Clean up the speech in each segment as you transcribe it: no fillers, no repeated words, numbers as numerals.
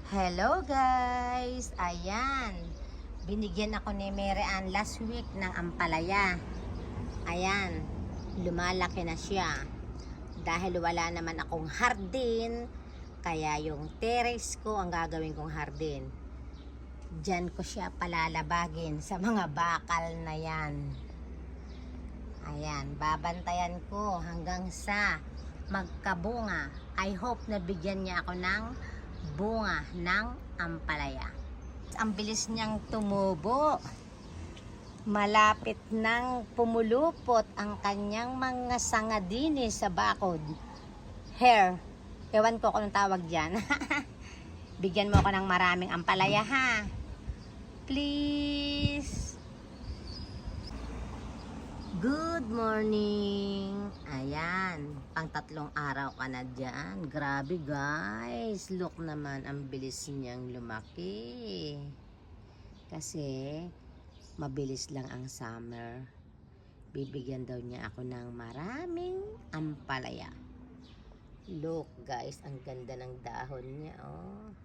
Hello guys! Ayan, binigyan ako ni Mary Ann last week ng ampalaya. Ayan, lumalaki na siya. Dahil wala naman akong hardin, kaya yung terrace ko ang gagawin kong hardin. Diyan ko siya palalabagin sa mga bakal na yan. Ayan, babantayan ko hanggang sa magkabunga. I hope na bigyan niya ako ng bunga ng ampalaya. Ang bilis niyang tumubo. Malapit nang pumulupot ang kanyang mga sangadini sa bakod. Hair. Ewan ko kung anong tawag dyan. Bigyan mo ako ng maraming ampalaya ha. Please. Good morning! Ayan, pang 3 araw ka na dyan. Grabe guys, look naman, ang bilis niyang lumaki. Kasi, mabilis lang ang summer. Bibigyan daw niya ako ng maraming ampalaya. Look guys, ang ganda ng dahon niya, oh.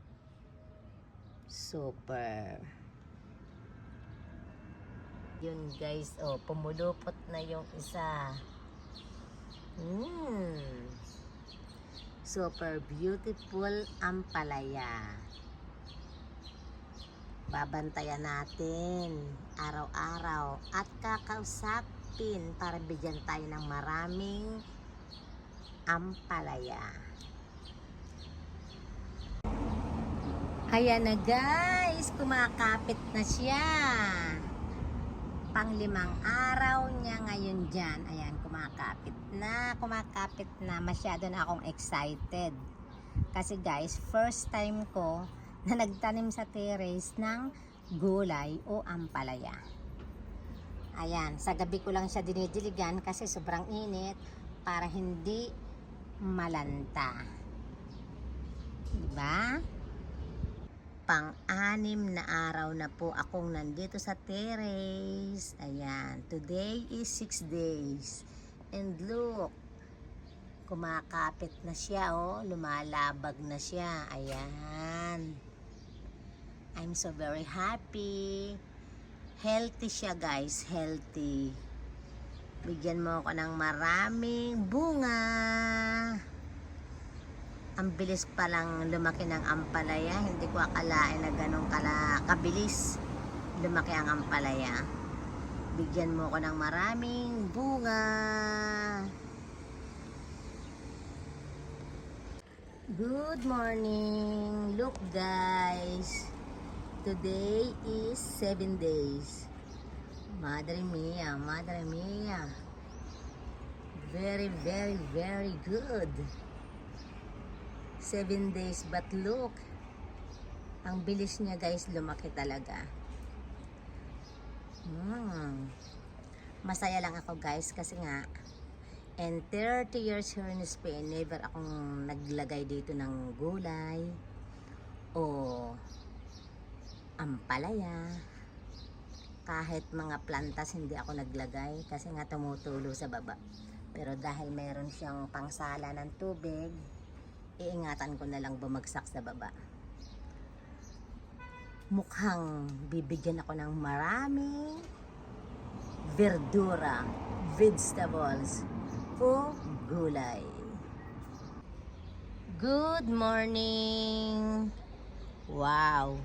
Super. Yun guys, oh, pumulupot na yung isa. Super beautiful ampalaya. Babantayan natin araw-araw at kakausapin para bigyan tayo ng maraming ampalaya. Ayan na guys, kumakapit na siya. Pang 5 araw niya ngayon dyan. Ayan, kumakapit na. Masyado na akong excited. Kasi guys, first time ko na nagtanim sa terrace ng gulay o ampalaya. Ayan, sa gabi ko lang siya dinidiligan kasi sobrang init para hindi malanta. Diba? Pang-6 na araw na po akong nandito sa terrace. Ayan, today is 6 days. And look, kumakapit na siya, oh. Lumalabag na siya. Ayan. I'm so very happy. Healthy siya, guys. Healthy. Bigyan mo ako ng maraming bunga. Ang bilis palang lumaki ng ampalaya. Hindi ko akalain na ganun kabilis lumaki ang ampalaya. Bigyan mo ko ng maraming bunga. Good morning. Look guys. Today is 7 days. Madre mia, madre mia. Very, very, very good. 7 days, but look, ang bilis niya guys, lumaki talaga. Masaya lang ako guys kasi nga, and 30 years here in Spain, never akong naglagay dito ng gulay o ampalaya. Kahit mga plantas hindi ako naglagay kasi nga tumutulo sa baba. Pero dahil meron siyang pangsala ng tubig, iingatan ko na lang bumagsak sa baba. Mukhang bibigyan ako ng maraming verdura, vegetables o gulay. Good morning! Wow!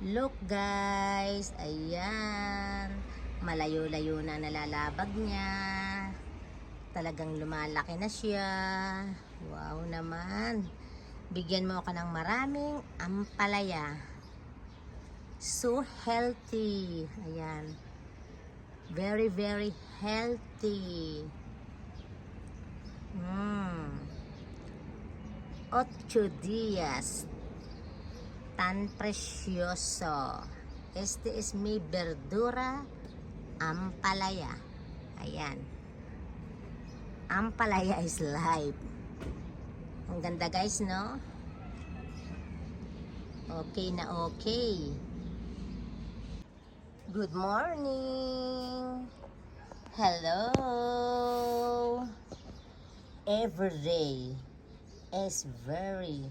Look guys! Ayan! Malayo-layo na nalalabag niya. Talagang lumalaki na siya. Wow naman. Bigyan mo ako ng maraming ampalaya. So healthy. Ayan. Very, very healthy. 8 días. Tan precioso. Este es mi verdura ampalaya. Ayan. Ampalaya is life. Ang ganda guys, no? Okay na okay. Good morning. Hello. Every day is very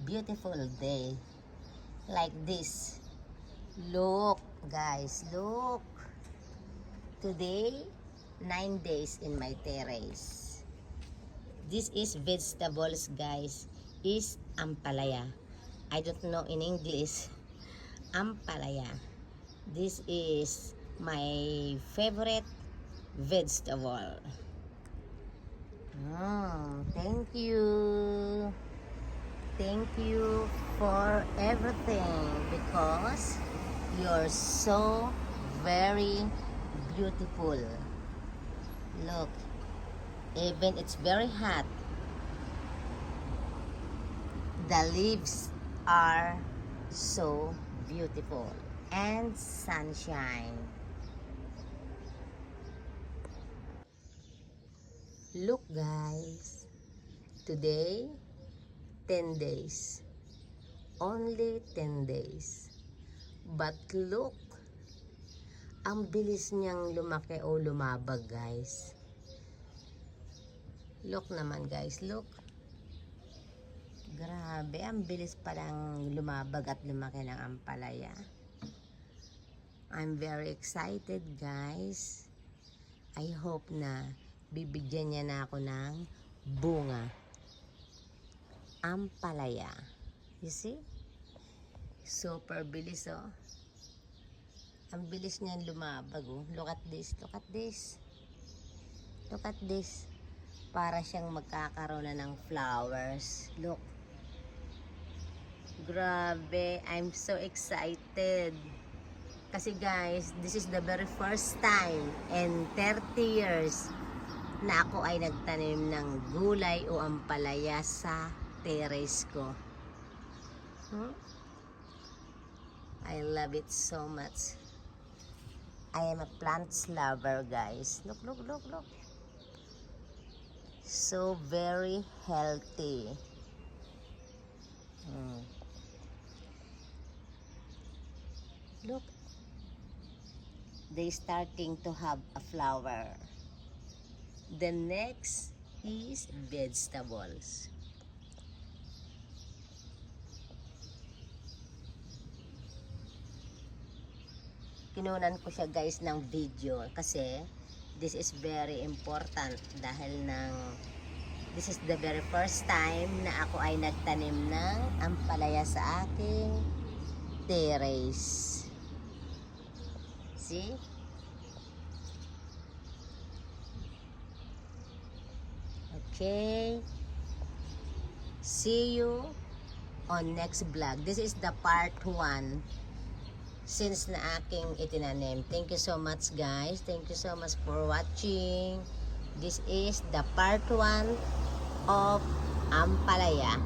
beautiful day like this. Look, guys, look. Today, 9 days in my terrace. This is vegetables, guys. Is ampalaya. I don't know in English. Ampalaya. This is my favorite vegetable. Thank you. Thank you for everything because you're so very beautiful. Look, even it's very hot, the leaves are so beautiful and sunshine. Look, guys, today 10 days, only 10 days, but look, ang bilis niyang lumaki o lumabag, guys. Look naman, guys, look. Grabe, ang bilis palang lumabag at lumaki ng ampalaya. I'm very excited, guys. I hope na bibigyan niya na ako ng bunga. Ampalaya. You see? Super bilis, oh. Ang bilis niyan lumabag, oh. Look at this, look at this. Look at this. Para siyang magkakaroon na ng flowers. Look. Grabe, I'm so excited. Kasi guys, this is the very first time in 30 years na ako ay nagtanim ng gulay o ampalaya sa terrace ko. I love it so much. I am a plants lover, guys. Look, look, look, look. So very healthy. Look, they starting to have a flower. The next is vegetables. Kinunan ko siya, guys, ng video kasi this is very important dahil this is the very first time na ako ay nagtanim ng ampalaya sa aking terrace. See? Okay. See you on next vlog. This is the part 1 since na aking itinanim. Thank you so much, guys. Thank you so much for watching. This is the part 1 of ampalaya.